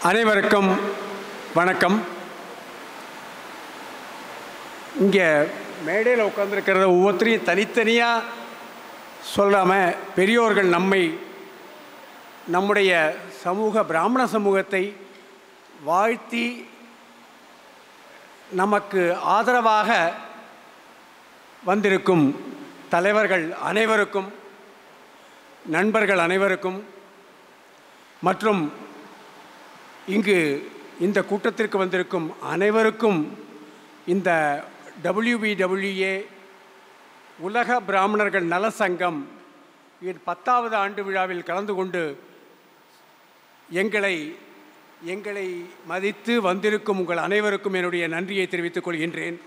அனைவருக்கும் வணக்கம். இங்கே மேடையில் உட்கார்ந்துருக்கிறத ஒவ்வொருத்தரையும் தனித்தனியாக சொல்லாமல் பெரியோர்கள் நம்முடைய பிராமண சமூகத்தை வாழ்த்தி நமக்கு ஆதரவாக வந்திருக்கும் தலைவர்கள் அனைவருக்கும், நண்பர்கள் அனைவருக்கும் மற்றும் இங்கு இந்த கூட்டத்திற்கு வந்திருக்கும் அனைவருக்கும் இந்த WBWA உலக பிராமணர்கள் நல சங்கம் 10வது ஆண்டு விழாவில் கலந்து கொண்டு எங்களை மதித்து வந்திருக்கும் உங்கள் அனைவருக்கும் என்னுடைய நன்றியை தெரிவித்துக் கொள்கின்றேன்.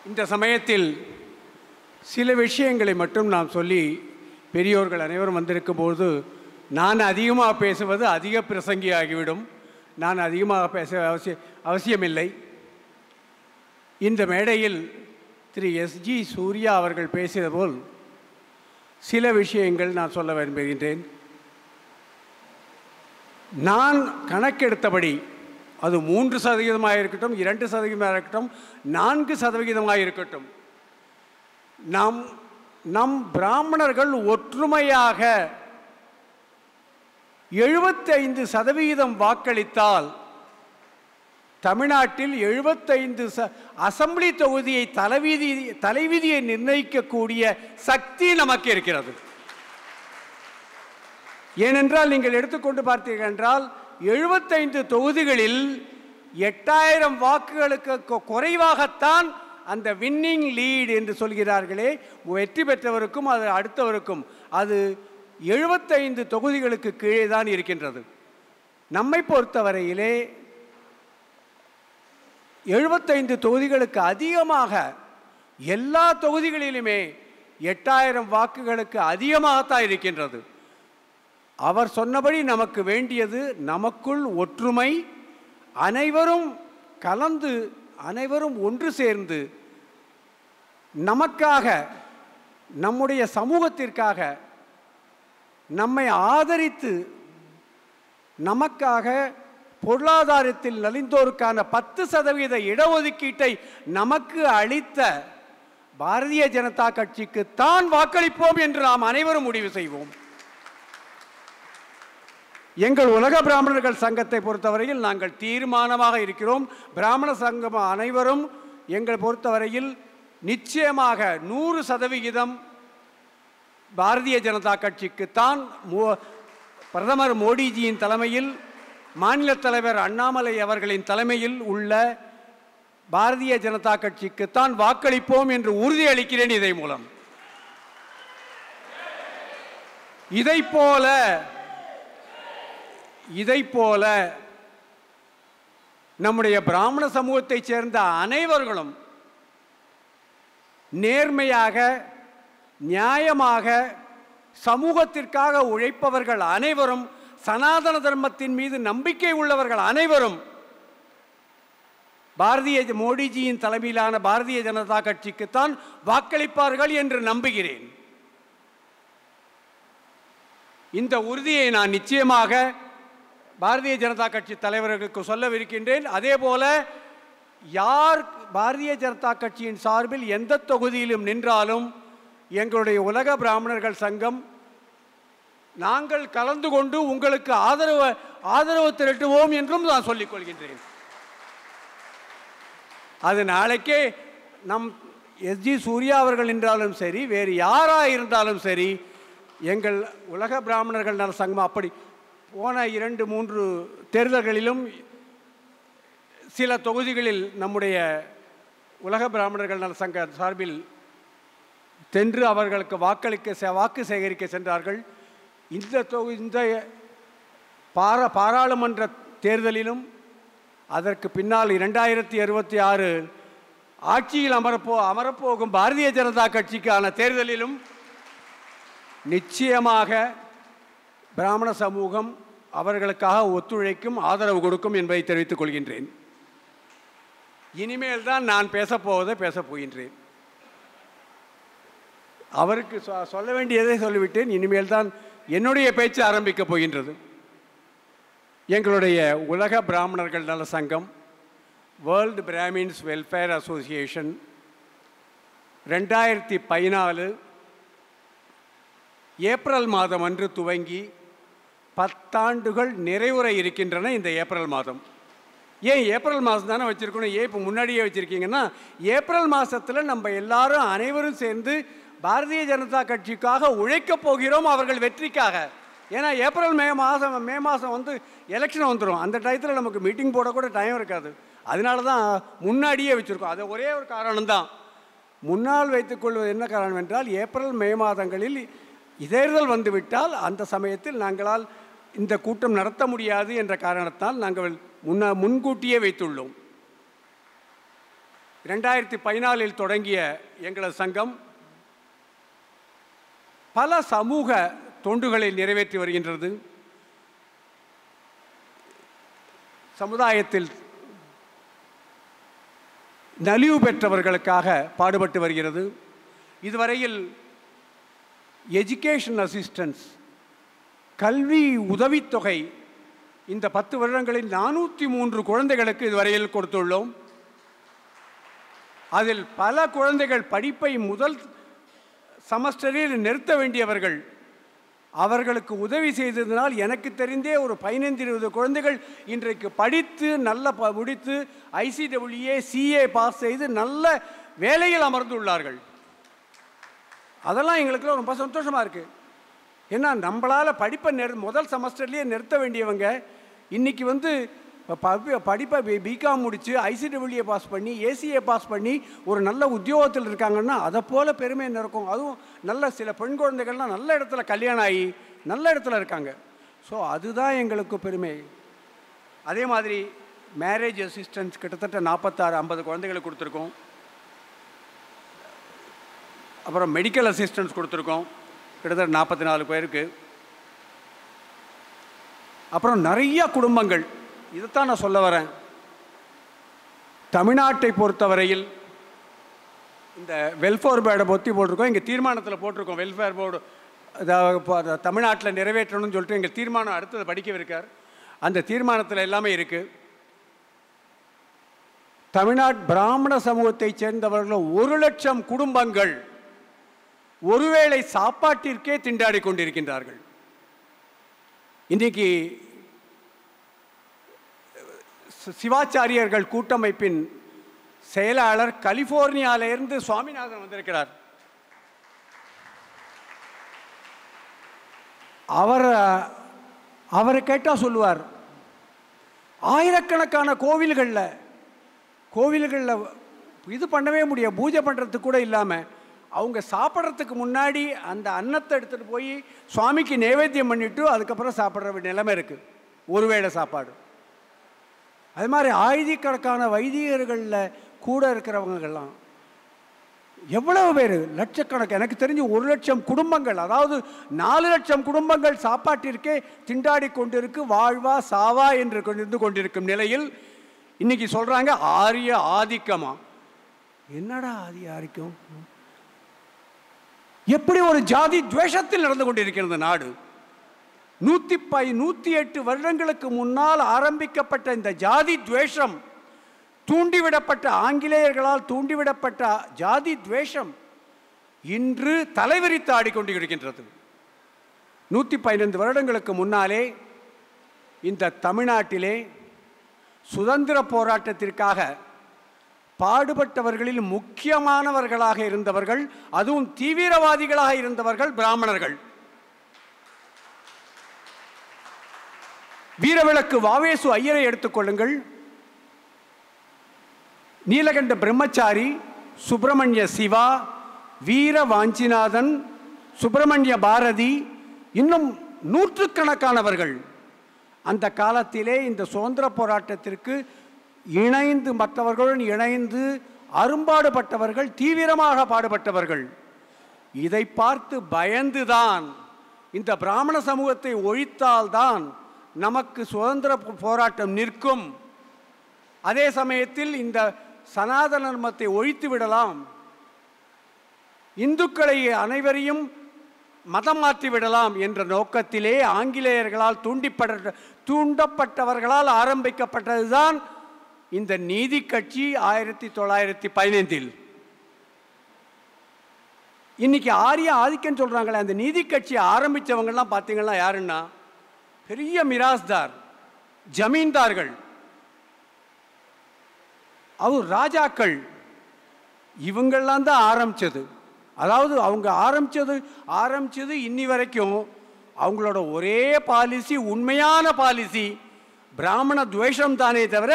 இந்த சமயத்தில் சில விஷயங்களை மட்டும் நாம் சொல்லி, பெரியோர்கள் அனைவரும் வந்திருக்கும்போது நான் அதிகமாக பேசுவது அதிக பிரசங்கியாகிவிடும். நான் அதிகமாக பேச அவசியமில்லை. இந்த மேடையில் திரு SG சூர்யா அவர்கள் பேசியது போல் சில விஷயங்கள் நான் சொல்ல விரும்புகின்றேன். நான் கணக்கெடுத்தபடி அது 3% இருக்கட்டும், 2% இருக்கட்டும், 4% இருக்கட்டும், நம் பிராமணர்கள் ஒற்றுமையாக 75% வாக்களித்தால் தமிழ்நாட்டில் 75 அசெம்பிளி தொகுதியை தலைவிதியை நிர்ணயிக்கக்கூடிய சக்தி நமக்கு இருக்கிறது. ஏனென்றால் நீங்கள் எடுத்துக்கொண்டு பார்த்தீர்கள் என்றால் 75 தொகுதிகளில் 8000 வாக்குகளுக்கு குறைவாகத்தான் அந்த வின்னிங் லீட் என்று சொல்கிறார்களே, வெற்றி பெற்றவருக்கும் அது அடுத்தவருக்கும் அது 75 தொகுதிகளுக்கு கீழே தான் இருக்கின்றது. நம்மை பொறுத்தவரையிலே 75 தொகுதிகளுக்கு அதிகமாக எல்லா தொகுதிகளிலுமே 8000 வாக்குகளுக்கு அதிகமாகத்தான் இருக்கின்றது. அவர் சொன்னபடி நமக்கு வேண்டியது நமக்குள் ஒற்றுமை, அனைவரும் கலந்து அனைவரும் ஒன்று சேர்ந்து நமக்காக, நம்முடைய சமூகத்திற்காக, நம்மை ஆதரித்து நமக்காக பொருளாதாரத்தில் நலிந்தோருக்கான 10% இடஒதுக்கீட்டை நமக்கு அளித்த பாரதிய ஜனதா கட்சிக்கு தான் வாக்களிப்போம் என்று நாம் அனைவரும் முடிவு செய்வோம். எங்கள் உலக பிராமணர்கள் சங்கத்தை பொறுத்தவரையில் நாங்கள் தீர்மானமாக இருக்கிறோம். பிராமண சங்கம் அனைவரும் எங்கள் பொறுத்தவரையில் நிச்சயமாக 100% பாரதிய ஜனதா கட்சிக்குத்தான், பிரதமர் மோடிஜியின் தலைமையில், மாநில தலைவர் அண்ணாமலை அவர்களின் தலைமையில் உள்ள பாரதிய ஜனதா கட்சிக்குத்தான் வாக்களிப்போம் என்று உறுதியளிக்கிறேன். இதன் மூலம் இதைப்போல நம்முடைய பிராமண சமூகத்தைச் சேர்ந்த அனைவர்களும் நேர்மையாக, நியாயமாக, சமூகத்திற்காக உழைப்பவர்கள் அனைவரும், சனாதன தர்மத்தின் மீது நம்பிக்கை உள்ளவர்கள் அனைவரும் மோடிஜியின் தலைமையிலான பாரதிய ஜனதா கட்சிக்குத்தான் வாக்களிப்பார்கள் என்று நம்புகிறேன். இந்த உறுதியை நான் நிச்சயமாக பாரதிய ஜனதா கட்சி தலைவர்களுக்கு சொல்லவிருக்கின்றேன். அதே போல யார் பாரதிய ஜனதா கட்சியின் சார்பில் எந்த தொகுதியிலும் நின்றாலும் எங்களுடைய உலக பிராமணர்கள் சங்கம் நாங்கள் கலந்து கொண்டு உங்களுக்கு ஆதரவு திரட்டுவோம் என்றும் நான் சொல்லிக் கொள்கின்றேன். அது நாளைக்கே நம் SG சூர்யா அவர்கள் என்றாலும் சரி, வேறு யாராக இருந்தாலும் சரி, எங்கள் உலக பிராமணர்கள் நல சங்கம் அப்படி போன 2-3 தேர்தல்களிலும் சில தொகுதிகளில் நம்முடைய உலக பிராமணர்கள் நல சங்க சார்பில் சென்று அவர்களுக்கு வாக்கு சேகரிக்க சென்றார்கள். இந்த பாராளுமன்ற தேர்தலிலும் அதற்கு பின்னால் 2066 ஆட்சியில் அமரப்போகும் பாரதிய ஜனதா கட்சிக்கான தேர்தலிலும் நிச்சயமாக பிராமண சமூகம் அவர்களுக்காக ஒத்துழைக்கும், ஆதரவு கொடுக்கும் என்பதை தெரிவித்துக் கொள்கின்றேன். இனிமேல் தான் நான் பேசப் போகின்றேன். அவருக்கு சொல்ல வேண்டியதை சொல்லிவிட்டேன். இனிமேல் தான் என்னுடைய பேச்சு ஆரம்பிக்கப் போகின்றது. எங்களுடைய உலக பிராமணர்கள் நல சங்கம், world Brahmins welfare association 2014 April மாதம் அன்று துவங்கி 10 ஆண்டுகள் நிறைவுற இருக்கின்றன. இந்த ஏப்ரல் மாதம் ஏன் ஏப்ரல் மாதம் தானே வச்சுருக்கணும், ஏன் இப்போ முன்னாடியே வச்சுருக்கீங்கன்னா, ஏப்ரல் மாதத்தில் நம்ம எல்லாரும் அனைவரும் சேர்ந்து பாரதிய ஜனதா கட்சிக்காக உழைக்கப் போகிறோம், அவர்கள் வெற்றிக்காக. ஏன்னா ஏப்ரல் மே மாதம் வந்து எலெக்ஷன் வந்துடும். அந்த டயத்தில் நமக்கு மீட்டிங் போட கூட டைம் இருக்காது. அதனால தான் முன்னாடியே வச்சுருக்கோம். அது ஒரே ஒரு காரணம்தான். முன்னால் வைத்துக்கொள்வது என்ன காரணம் என்றால், ஏப்ரல் மே மாதங்களில் தேர்தல் வந்துவிட்டால் அந்த சமயத்தில் நாங்களால் இந்த கூட்டம் நடத்த முடியாது என்ற காரணத்தால் நாங்கள் முன்கூட்டியே வைத்துள்ளோம். 2014 தொடங்கிய எங்களது சங்கம் பல சமூக தொண்டுகளை நிறைவேற்றி வருகின்றது. சமுதாயத்தில் நலிவு பெற்றவர்களுக்காக பாடுபட்டு வருகிறது. இதுவரையில் எஜுகேஷன் அசிஸ்டன்ஸ், கல்வி உதவித்தொகை இந்த 10 வருடங்களில் 403 குழந்தைகளுக்கு இதுவரையில் கொடுத்துள்ளோம். அதில் பல குழந்தைகள் படிப்பை முதல் செமஸ்டரில் நிறுத்த வேண்டியவர்கள், அவர்களுக்கு உதவி செய்ததினால் எனக்கு தெரிந்தே ஒரு 15-20 குழந்தைகள் இன்றைக்கு படித்து நல்ல முடித்து ICWA CA பாஸ் செய்து நல்ல வேலையில் அமர்ந்துள்ளார்கள். அதெல்லாம் எங்களுக்குலாம் ரொம்ப சந்தோஷமாக இருக்குது. ஏன்னா நம்மளால் படிப்பை முதல் செமஸ்டர்லேயே நிறுத்த வேண்டியவங்க இன்றைக்கி வந்து படிப்பை பிகாம் முடித்து ICWA பாஸ் பண்ணி ACA பாஸ் பண்ணி ஒரு நல்ல உத்தியோகத்தில் இருக்காங்கன்னா அதை போல் பெருமை இருக்கும். அதுவும் நல்ல சில பெண் குழந்தைகள்லாம் நல்ல இடத்துல கல்யாணம் ஆகி நல்ல இடத்துல இருக்காங்க. ஸோ அதுதான் எங்களுக்கு பெருமை. அதே மாதிரி மேரேஜ் அசிஸ்டன்ஸ் கிட்டத்தட்ட 46-50 குழந்தைகளுக்கு கொடுத்துருக்கோம். அப்புறம் மெடிக்கல் அசிஸ்டன்ஸ் கொடுத்துருக்கோம் கிட்டத்தட்ட 44 பேருக்கு. அப்புறம் நிறைய குடும்பங்கள், இதைத்தான் நான் சொல்ல வரேன். தமிழ்நாட்டை பொறுத்தவரையில் இந்த வெல்ஃபேர் போர்டை பற்றி போட்டிருக்கோம். எங்கள் தீர்மானத்தில் போட்டிருக்கோம் வெல்ஃபேர் போர்டு தமிழ்நாட்டில் நிறைவேற்றணும்னு சொல்லிட்டு எங்கள் தீர்மானம் அடுத்தது படிக்கவிருக்கார். அந்த தீர்மானத்தில் எல்லாமே இருக்குது. தமிழ்நாட்டு பிராமண சமூகத்தைச் சேர்ந்தவர்கள் 1 லட்சம் குடும்பங்கள் ஒருவேளை சாப்பாட்டிற்கே திண்டாடி கொண்டிருக்கின்றார்கள். இன்றைக்கு சிவாச்சாரியர்கள் கூட்டமைப்பின் செயலாளர் கலிபோர்னியாவிலிருந்து சுவாமிநாதன் வந்திருக்கிறார். அவரை கேட்டால் சொல்லுவார், ஆயிரக்கணக்கான கோவில்களில் இது பண்ணவே முடியாது, பூஜை பண்ணுறதுக்கு கூட இல்லாமல் அவங்க சாப்பிட்றதுக்கு முன்னாடி அந்த அன்னத்தை எடுத்துகிட்டு போய் சுவாமிக்கு நைவேத்தியம் பண்ணிவிட்டு அதுக்கப்புறம் சாப்பிட்ற நிலைமை இருக்குது, ஒருவேளை சாப்பாடு. அது மாதிரி ஆயிரக்கணக்கான வைதிகர்களில் கூட இருக்கிறவங்கெல்லாம் எவ்வளவு பேர், லட்சக்கணக்கு, எனக்கு தெரிஞ்சு 1 லட்சம் குடும்பங்கள், அதாவது 4 லட்சம் குடும்பங்கள் சாப்பாட்டிற்கே திண்டாடி கொண்டிருக்கு, வாழ்வா சாவா என்று இருந்து கொண்டிருக்கும் நிலையில் இன்னைக்கு சொல்கிறாங்க ஆரிய ஆதிக்கமா. என்னடா ஆதிக்கம்? எப்படி ஒரு ஜாதி துவேஷத்தில் நடந்து கொண்டிருக்கிறது நாடு. 108 வருடங்களுக்கு முன்னால் ஆரம்பிக்கப்பட்ட இந்த ஜாதி துவேஷம், தூண்டிவிடப்பட்ட ஆங்கிலேயர்களால் தூண்டிவிடப்பட்ட ஜாதி துவேஷம் இன்று தலைவிரித்து ஆடிக்கொண்டிருக்கின்றது. 115 வருடங்களுக்கு முன்னாலே இந்த தமிழ்நாட்டிலே சுதந்திர போராட்டத்திற்காக பாடுபட்டவர்களில் முக்கியமானவர்களாக இருந்தவர்கள், அதுவும் தீவிரவாதிகளாக இருந்தவர்கள் பிராமணர்கள். வீரவிளக்கு வாவேசு ஐயரை எடுத்துக்கொள்ளுங்கள், நீலகண்ட பிரம்மச்சாரி, சுப்பிரமணிய சிவா, வீர வாஞ்சிநாதன், சுப்பிரமணிய பாரதி, இன்னும் நூற்றுக்கணக்கானவர்கள் அந்த காலத்திலே இந்த சுதந்திர போராட்டத்திற்கு இணைந்து மற்றவர்களுடன் இணைந்து அரும்பாடுபட்டவர்கள், தீவிரமாக பாடுபட்டவர்கள். இதை பார்த்து பயந்துதான் இந்த பிராமண சமூகத்தை ஒழித்தால்தான் நமக்கு சுதந்திர போராட்டம் நிற்கும், அதே சமயத்தில் இந்த சனாதன தர்மத்தை ஒழித்து விடலாம், இந்துக்களை அனைவரையும் மதம் மாற்றி விடலாம் என்ற நோக்கத்திலே ஆங்கிலேயர்களால் தூண்டப்பட்டவர்களால் ஆரம்பிக்கப்பட்டதுதான் இந்த நீதி கட்சி 1915. இன்னைக்கு ஆரிய ஆதிக்கம் சொல்றாங்களே, அந்த நீதி கட்சி ஆரம்பித்தவங்கலாம் பார்த்தீங்கன்னா யாருன்னா பெரிய மிராஸ்தார், ஜமீன்தார்கள், அவர் ராஜாக்கள், இவங்கெல்லாம் தான் ஆரம்பித்தது. அதாவது அவங்க ஆரம்பிச்சது இன்னி வரைக்கும் அவங்களோட ஒரே பாலிசி, உண்மையான பாலிசி பிராமண துவேஷம் தானே தவிர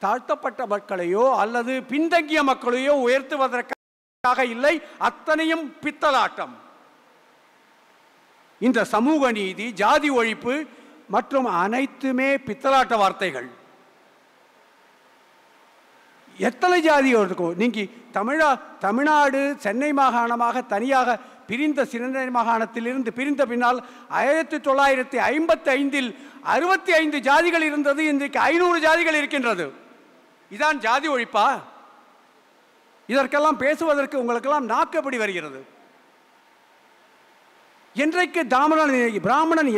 தாழ்த்தப்பட்ட மக்களையோ அல்லது பின்தங்கிய மக்களையோ உயர்த்துவதற்காக இல்லை. அத்தனையும் பித்தலாட்டம். இந்த சமூக நீதி, ஜாதி ஒழிப்பு மற்றும் அனைத்துமே பித்தலாட்ட வார்த்தைகள். எத்தனை ஜாதி இருக்கும்? நீங்கள் தமிழ்நாடு சென்னை மாகாணமாக தனியாக பிரிந்த சென்னை மாகாணத்திலிருந்து பிரிந்த பின்னால் 1955 65 ஜாதிகள் இருந்தது. இன்றைக்கு 500 ஜாதிகள் இருக்கின்றது. இதான் ஜாதி ஒழிப்பா? இதற்கெல்லாம் பேசுவதற்கு உங்களுக்கெல்லாம் நாக்கு எப்படி வருகிறது? இன்றைக்கு பிராமணன்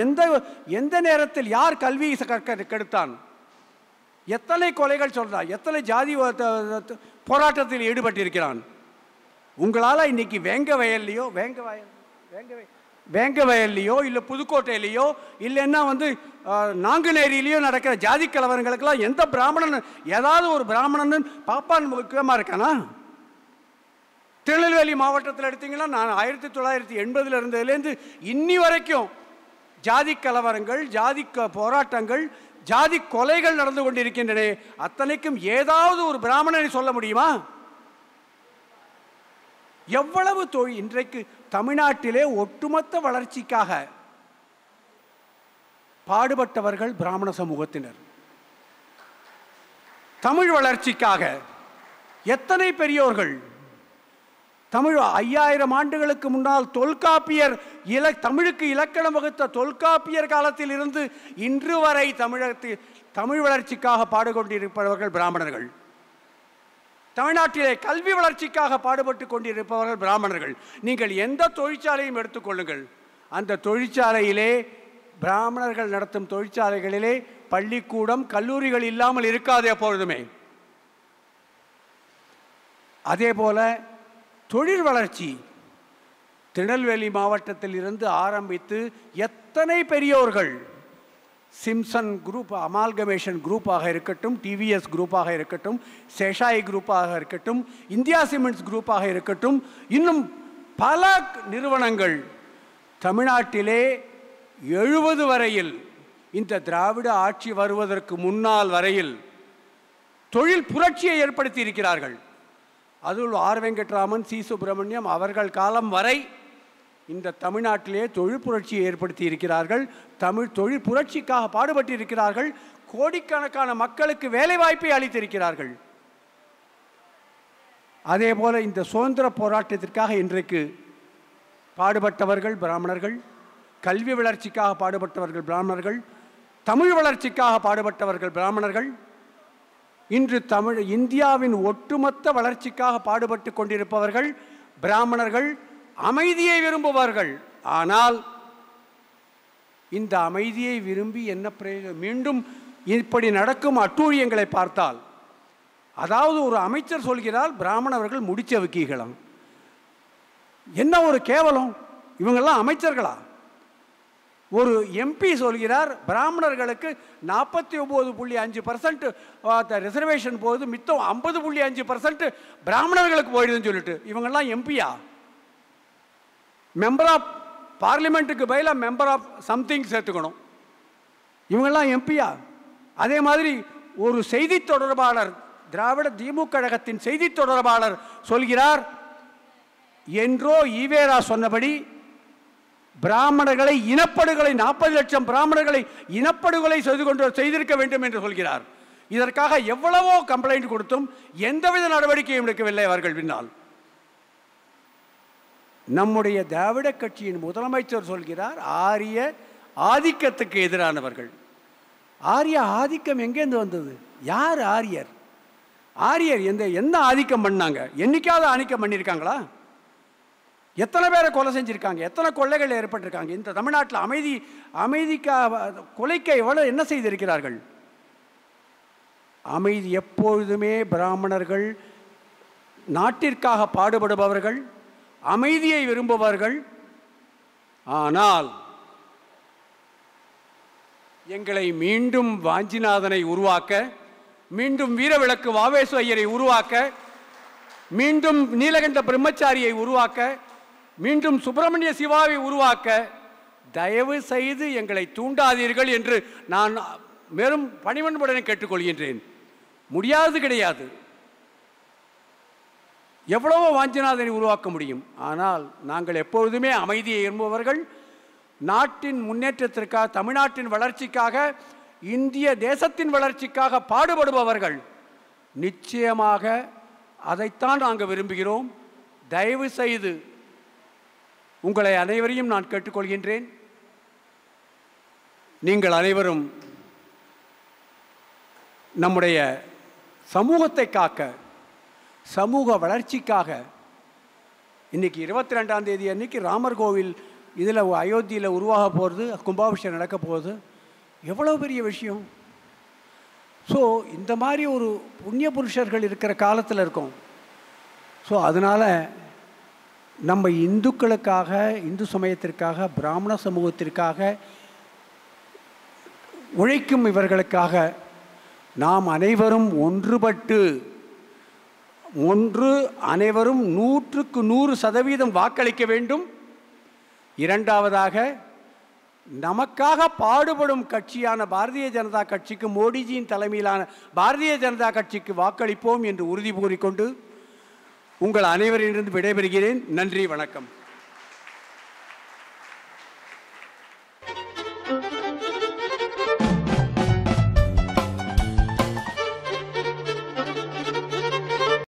எந்த நேரத்தில் யார் கல்வி கெடுத்தான்? எத்தனை கொலைகள் சொல்றான்? எத்தனை ஜாதி போராட்டத்தில் ஈடுபட்டிருக்கிறான்? உங்களால் இன்னைக்கு வேங்க வயல்லையோ இல்லை புதுக்கோட்டையிலையோ இல்லைன்னா நாங்குநேரியிலையோ நடக்கிற ஜாதி கலவரங்களுக்கெல்லாம் எந்த பிராமணன், ஏதாவது ஒரு பிராமணன் பாப்பான் முக்கியமாக இருக்கானா? திருநெல்வேலி மாவட்டத்தில் எடுத்தீங்கன்னா நான் 1980 இருந்ததுலேருந்து இன்னி வரைக்கும் ஜாதி கலவரங்கள், ஜாதி போராட்டங்கள், ஜாதி கொலைகள் நடந்து கொண்டிருக்கின்றன. அத்தனைக்கும் ஏதாவது ஒரு பிராமணனை சொல்ல முடியுமா? எவ்வளவு தொழில் இன்றைக்கு தமிழ்நாட்டிலே ஒட்டுமொத்த வளர்ச்சிக்காக பாடுபட்டவர்கள் பிராமண சமூகத்தினர். தமிழ் வளர்ச்சிக்காக எத்தனை பெரியோர்கள். 5000 ஆண்டுகளுக்கு முன்னால் தொல்காப்பியர் தமிழுக்கு இலக்கணம் வகுத்த தொல்காப்பியர் காலத்தில் இருந்து இன்று வரை தமிழ் வளர்ச்சிக்காக பாடுகொண்டிருப்பவர்கள் பிராமணர்கள். தமிழ்நாட்டிலே கல்வி வளர்ச்சிக்காக பாடுபட்டு கொண்டிருப்பவர்கள் பிராமணர்கள். நீங்கள் எந்த தொழிற்சாலையும் எடுத்துக்கொள்ளுங்கள், அந்த தொழிற்சாலையிலே பிராமணர்கள் நடத்தும் தொழிற்சாலைகளிலே பள்ளிக்கூடம், கல்லூரிகள் இல்லாமல் இருக்காது எப்பொழுதுமே. அதே போல தொழில் வளர்ச்சி திருநெல்வேலி மாவட்டத்தில் இருந்து ஆரம்பித்து எத்தனை பெரியோர்கள், சிம்சன் குரூப், அமால்கமேஷன் குரூப்பாக இருக்கட்டும், டிவிஎஸ் குரூப்பாக இருக்கட்டும், சேஷாய் குரூப்பாக இருக்கட்டும், இந்தியா சிமெண்ட்ஸ் குரூப்பாக இருக்கட்டும், இன்னும் பல நிறுவனங்கள் தமிழ்நாட்டிலே 70 வரையில், இந்த திராவிட ஆட்சி வருவதற்கு முன்னால் வரையில் தொழில் புரட்சியை ஏற்படுத்தி இருக்கிறார்கள். அதுவும் ஆர் வெங்கட்ராமன், சி சுப்பிரமணியம் அவர்கள் காலம் வரை இந்த தமிழ்நாட்டிலே தொழில் புரட்சியை ஏற்படுத்தி இருக்கிறார்கள். தொழில் புரட்சிக்காக பாடுபட்டு இருக்கிறார்கள். கோடிக்கணக்கான மக்களுக்கு வேலைவாய்ப்பை அளித்திருக்கிறார்கள். அதே போல இந்த சுதந்திர போராட்டத்திற்காக இன்றைக்கு பாடுபட்டவர்கள் பிராமணர்கள், கல்வி வளர்ச்சிக்காக பாடுபட்டவர்கள் பிராமணர்கள், தமிழ் வளர்ச்சிக்காக பாடுபட்டவர்கள் பிராமணர்கள், இன்று இந்தியாவின் ஒட்டுமொத்த வளர்ச்சிக்காக பாடுபட்டு கொண்டிருப்பவர்கள் பிராமணர்கள். அமைதியை விரும்புவார்கள். ஆனால் இந்த அமைதியை விரும்பி என்ன பிரயோஜனம்? மீண்டும் இப்படி நடக்கும் அட்டூழியங்களை பார்த்தால், அதாவது ஒரு அமைச்சர் சொல்கிறார் பிராமணர்கள் முடிச்ச வைக்கலாம். என்ன ஒரு கேவலம்! இவங்கெல்லாம் அமைச்சர்களா? ஒரு எம்பி சொல்கிறார் பிராமணர்களுக்கு 49.5% ரிசர்வேஷன் போகுது, மித்தம் 50.5% பிராமணர்களுக்கு போயிடுதுன்னு சொல்லிட்டு. இவங்கெல்லாம் எம்பியா? மெம்பர் ஆஃப் பார்லிமெண்ட்டுக்கு பதிலாக மெம்பர் ஆஃப் சம்திங் சேர்த்துக்கணும். இவங்கெல்லாம் எம்பியா? அதே மாதிரி ஒரு செய்தி தொடர்பாளர், திராவிட திமுக கழகத்தின் செய்தி தொடர்பாளர் சொல்கிறார், என்றோ ஈவேரா சொன்னபடி பிராமணர்களை இனப்படுகொலை, 40 லட்சம் பிராமணர்களை இனப்படுகொலை செய்திருக்க வேண்டும் என்று சொல்கிறார். இதற்காக எவ்வளவோ கம்ப்ளைண்ட் கொடுத்தும் எந்தவித நடவடிக்கையும் எடுக்கவில்லை அவர்கள் பின்னால். நம்முடைய திராவிட கட்சியின் முதலமைச்சர் சொல்கிறார் ஆரிய ஆதிக்கத்துக்கு எதிரானவர்கள். ஆரிய ஆதிக்கம் எங்கேருந்து வந்தது? யார் ஆரியர்? ஆரியர் என்ன ஆதிக்கம் பண்ணாங்க? என்னைக்காவது ஆதிக்கம் பண்ணியிருக்காங்களா? எத்தனை பேரை கொலை செஞ்சுருக்காங்க, எத்தனை கொள்ளைகள் ஏற்பட்டிருக்காங்க. இந்த தமிழ்நாட்டில் கொலைக்கு எவ்வளோ என்ன செய்திருக்கிறார்கள். அமைதி எப்பொழுதுமே பிராமணர்கள் நாட்டிற்காக பாடுபடுபவர்கள், அமைதியை விரும்புபவர்கள். ஆனால் எங்களை மீண்டும் வாஞ்சிநாதனை உருவாக்க, மீண்டும் வீரவிளக்கு வாவேசு ஐயரை உருவாக்க, மீண்டும் நீலகண்ட பிரம்மச்சாரியை உருவாக்க, மீண்டும் சுப்பிரமணிய சிவாவை உருவாக்க தயவு செய்து எங்களை தூண்டாதீர்கள் என்று நான் வெறும் பணிவன்புடன் கேட்டுக்கொள்கின்றேன். முடியாது, கிடையாது. எவ்வளவோ வாஞ்சிநாதனை உருவாக்க முடியும். ஆனால் நாங்கள் எப்பொழுதுமே அமைதியை விரும்புபவர்கள், நாட்டின் முன்னேற்றத்திற்காக, தமிழ்நாட்டின் வளர்ச்சிக்காக, இந்திய தேசத்தின் வளர்ச்சிக்காக பாடுபடுபவர்கள். நிச்சயமாக அதைத்தான் நாங்கள் விரும்புகிறோம். தயவு செய்து உங்களை அனைவரையும் நான் கேட்டுக்கொள்கின்றேன். நீங்கள் அனைவரும் நம்முடைய சமூகத்தை காக்க, சமூக வளர்ச்சிக்காக, இன்றைக்கி 22ஆம் தேதி அன்றைக்கி ராமர் கோவில் இதில் அயோத்தியில் உருவாக போகிறது, கும்பாபிஷேகம் நடக்க போகுது. எவ்வளோ பெரிய விஷயம். ஸோ இந்த மாதிரி ஒரு புண்ணிய புருஷர்கள் இருக்கிற காலத்தில் இருக்கோம். ஸோ அதனால் நம்ம இந்துக்களுக்காக, இந்து சமயத்திற்காக, பிராமண சமூகத்திற்காக உழைக்கும் இவர்களுக்காக நாம் அனைவரும் ஒன்றுபட்டு அனைவரும் 100க்கு 100% வாக்களிக்க வேண்டும். இரண்டாவதாக, நமக்காக பாடுபடும் கட்சியான பாரதிய ஜனதா கட்சிக்கு, மோடிஜியின் தலைமையிலான பாரதிய ஜனதா கட்சிக்கு வாக்களிப்போம் என்று உறுதி கூறிக்கொண்டு உங்கள் அனைவரிலிருந்து விடைபெறுகிறேன். நன்றி, வணக்கம்.